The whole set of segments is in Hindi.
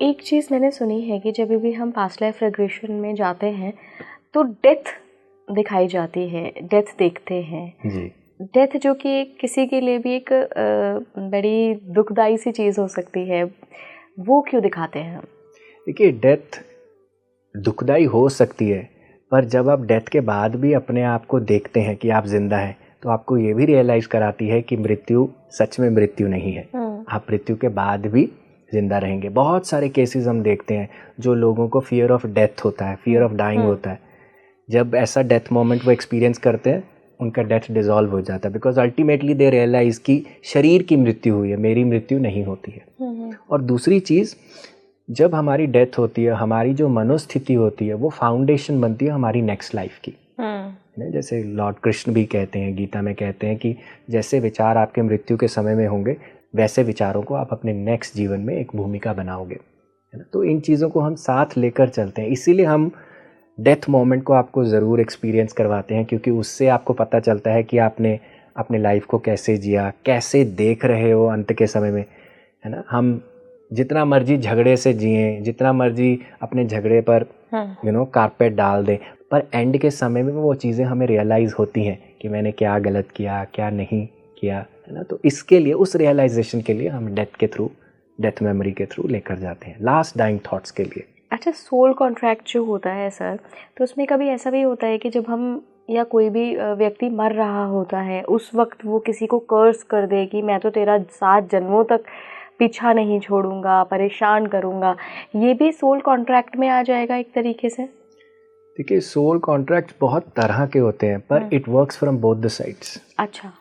एक चीज़ मैंने सुनी है कि जब भी हम पास्ट लाइफ रिग्रेशन में जाते हैं तो डेथ दिखाई जाती है, डेथ देखते हैं जी। डेथ जो कि किसी के लिए भी एक बड़ी दुखदाई सी चीज़ हो सकती है, वो क्यों दिखाते हैं हम? देखिए, डेथ दुखदाई हो सकती है, पर जब आप डेथ के बाद भी अपने आप को देखते हैं कि आप जिंदा हैं, तो आपको ये भी रियलाइज़ कराती है कि मृत्यु सच में मृत्यु नहीं है। आप मृत्यु के बाद भी जिंदा रहेंगे। बहुत सारे केसेस हम देखते हैं जो लोगों को फियर ऑफ डेथ होता है, फियर ऑफ डाइंग होता है। जब ऐसा डेथ मोमेंट वो एक्सपीरियंस करते हैं, उनका डेथ डिसॉल्व हो जाता है, बिकॉज अल्टीमेटली दे रियलाइज कि शरीर की मृत्यु हुई है, मेरी मृत्यु नहीं होती है। और दूसरी चीज़, जब हमारी डेथ होती है, हमारी जो मनोस्थिति होती है वो फाउंडेशन बनती है हमारी नेक्स्ट लाइफ की। जैसे लॉर्ड कृष्ण भी कहते हैं, गीता में कहते हैं कि जैसे विचार आपके मृत्यु के समय में होंगे, वैसे विचारों को आप अपने नेक्स्ट जीवन में एक भूमिका बनाओगे, है ना। तो इन चीज़ों को हम साथ लेकर चलते हैं, इसीलिए हम डेथ मोमेंट को आपको ज़रूर एक्सपीरियंस करवाते हैं, क्योंकि उससे आपको पता चलता है कि आपने अपने लाइफ को कैसे जिया, कैसे देख रहे हो अंत के समय में, है ना। हम जितना मर्जी झगड़े से जिए, जितना मर्जी अपने झगड़े पर कारपेट डाल दें, पर एंड के समय में वो चीज़ें हमें रियलाइज़ होती हैं कि मैंने क्या गलत किया, क्या नहीं किया, है ना। तो इसके लिए, उस रियलाइजेशन के लिए हम डेथ के थ्रू, डेथ मेमोरी के थ्रू लेकर जाते हैं, लास्ट डाइंग थॉट्स के लिए। अच्छा, सोल कॉन्ट्रैक्ट जो होता है सर, तो उसमें कभी ऐसा भी होता है कि जब हम या कोई भी व्यक्ति मर रहा होता है, उस वक्त वो किसी को कर्स कर दे कि मैं तो तेरा 7 जन्मों तक पीछा नहीं छोड़ूंगा, परेशान करूंगा, ये भी सोल कॉन्ट्रैक्ट में आ जाएगा एक तरीके से? देखिए, सोल कॉन्ट्रैक्ट बहुत तरह के होते हैं, पर it works from both the sides. अच्छा।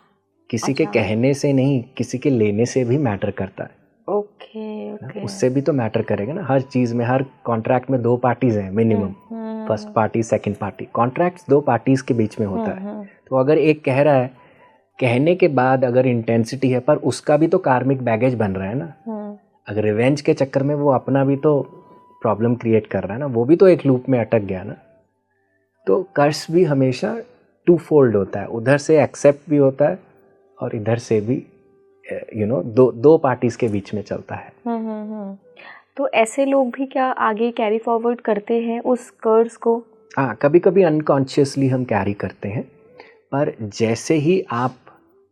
किसी के कहने से नहीं, किसी के लेने से भी मैटर करता है। ओके। उससे भी तो मैटर करेगा ना। हर चीज़ में, हर कॉन्ट्रैक्ट में 2 पार्टीज हैं minimum, first party, second party. Contract 2 parties के बीच में होता है। तो अगर एक कह रहा है, कहने के बाद अगर इंटेंसिटी है, पर उसका भी तो कार्मिक बैगेज बन रहा है ना। अगर रिवेंज के चक्कर में वो अपना भी तो प्रॉब्लम क्रिएट कर रहा है ना, वो भी तो एक लूप में अटक गया ना। तो कर्स भी हमेशा 2 फोल्ड होता है, उधर से एक्सेप्ट भी होता है और इधर से भी दो पार्टीज के बीच में चलता है। तो ऐसे लोग भी क्या आगे कैरी फॉरवर्ड करते हैं उस कर्स को? हाँ, कभी कभी अनकॉन्शियसली हम कैरी करते हैं, पर जैसे ही आप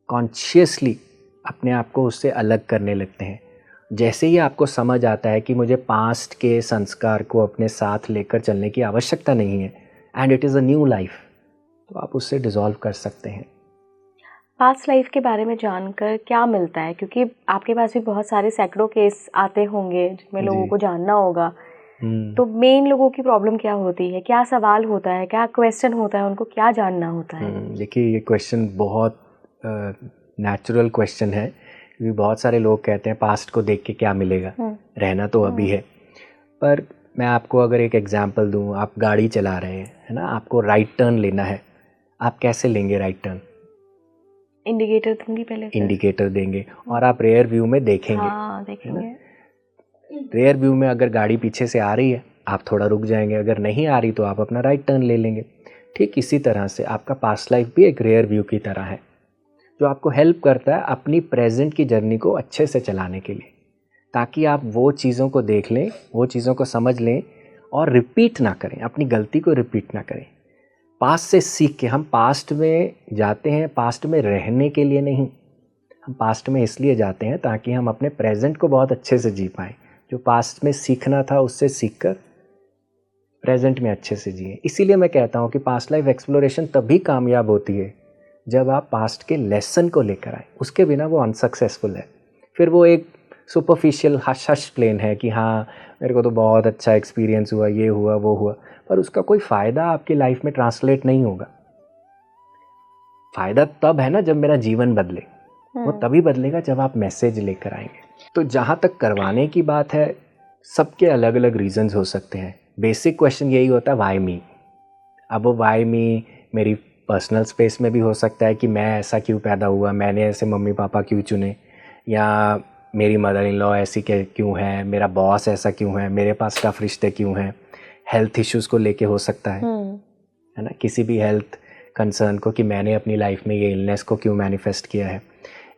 कॉन्शियसली अपने आप को उससे अलग करने लगते हैं, जैसे ही आपको समझ आता है कि मुझे पास्ट के संस्कार को अपने साथ लेकर चलने की आवश्यकता नहीं है, and it is a new life, तो आप उससे डिसॉल्व कर सकते हैं। पास्ट लाइफ के बारे में जानकर क्या मिलता है, क्योंकि आपके पास भी बहुत सारे सैकड़ों केस आते होंगे जिसमें लोगों को जानना होगा, तो मेन लोगों की प्रॉब्लम क्या होती है, क्या सवाल होता है, क्या क्वेश्चन होता है, उनको क्या जानना होता है? देखिए, ये क्वेश्चन बहुत नेचुरल क्वेश्चन है, क्योंकि बहुत सारे लोग कहते हैं पास्ट को देख के क्या मिलेगा, रहना तो अभी है। पर मैं आपको अगर एक एग्जांपल दूं, आप गाड़ी चला रहे हैं, है ना, आपको राइट टर्न लेना है, आप कैसे लेंगे राइट टर्न? इंडिकेटर दूंगी पहले, इंडिकेटर देंगे और आप रेयर व्यू में देखेंगे। हाँ, देखेंगे। रेयर व्यू में अगर गाड़ी पीछे से आ रही है, आप थोड़ा रुक जाएंगे, अगर नहीं आ रही तो आप अपना राइट टर्न ले लेंगे। ठीक इसी तरह से आपका पास्ट लाइफ भी एक रेयर व्यू की तरह है, जो आपको हेल्प करता है अपनी प्रेजेंट की जर्नी को अच्छे से चलाने के लिए, ताकि आप वो चीज़ों को देख लें, वो चीज़ों को समझ लें और रिपीट ना करें, अपनी गलती को रिपीट ना करें। पास्ट से सीख के हम पास्ट में जाते हैं, पास्ट में रहने के लिए नहीं, हम पास्ट में इसलिए जाते हैं ताकि हम अपने प्रेजेंट को बहुत अच्छे से जी पाएँ। जो पास्ट में सीखना था उससे सीखकर प्रेजेंट में अच्छे से जिए। इसीलिए मैं कहता हूँ कि पास्ट लाइफ एक्सप्लोरेशन तभी कामयाब होती है जब आप पास्ट के लेसन को लेकर आए, उसके बिना वो अनसक्सेसफुल है। फिर वो एक सुपरफिशियल हश हश प्लेन है कि हाँ मेरे को तो बहुत अच्छा एक्सपीरियंस हुआ, ये हुआ वो हुआ, पर उसका कोई फ़ायदा आपकी लाइफ में ट्रांसलेट नहीं होगा। फ़ायदा तब है ना जब मेरा जीवन बदले, वो तभी बदलेगा जब आप मैसेज लेकर आएंगे। तो जहाँ तक करवाने की बात है, सबके अलग अलग रीजंस हो सकते हैं। बेसिक क्वेश्चन यही होता है, वाई मी। अब वो वाई मी मेरी पर्सनल स्पेस में भी हो सकता है कि मैं ऐसा क्यों पैदा हुआ, मैंने ऐसे मम्मी पापा क्यों चुने, या मेरी मदर इन लॉ ऐसी क्यों है, मेरा बॉस ऐसा क्यों है, मेरे पास टफ रिश्ते क्यों हैं, हेल्थ इश्यूज़ को लेके हो सकता है ना, किसी भी हेल्थ कंसर्न को कि मैंने अपनी लाइफ में ये इलनेस को क्यों मैनिफेस्ट किया है,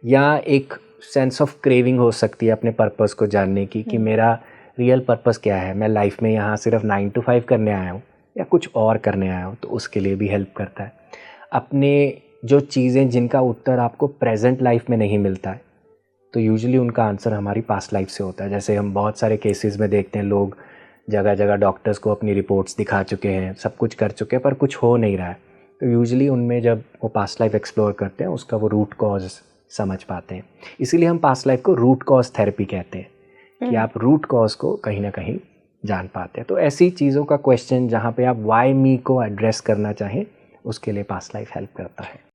या एक सेंस ऑफ क्रेविंग हो सकती है अपने पर्पस को जानने की कि मेरा रियल पर्पस क्या है, मैं लाइफ में यहाँ सिर्फ 9 to 5 करने आया हूँ या कुछ और करने आया हूँ, तो उसके लिए भी हेल्प करता है। अपने जो चीज़ें जिनका उत्तर आपको प्रेजेंट लाइफ में नहीं मिलता है, तो यूजुअली उनका आंसर हमारी पास्ट लाइफ से होता है। जैसे हम बहुत सारे केसेस में देखते हैं, लोग जगह जगह डॉक्टर्स को अपनी रिपोर्ट्स दिखा चुके हैं, सब कुछ कर चुके हैं, पर कुछ हो नहीं रहा है। तो यूजुअली उनमें जब वो पास्ट लाइफ एक्सप्लोर करते हैं, उसका वो रूट कॉज समझ पाते हैं। इसीलिए हम पास्ट लाइफ को रूट कॉज थेरेपी कहते हैं, कि आप रूट कॉज को कहीं ना कहीं जान पाते हैं। तो ऐसी चीज़ों का क्वेश्चन जहाँ पे आप वाई मी को एड्रेस करना चाहें, उसके लिए पास्ट लाइफ हेल्प करता है।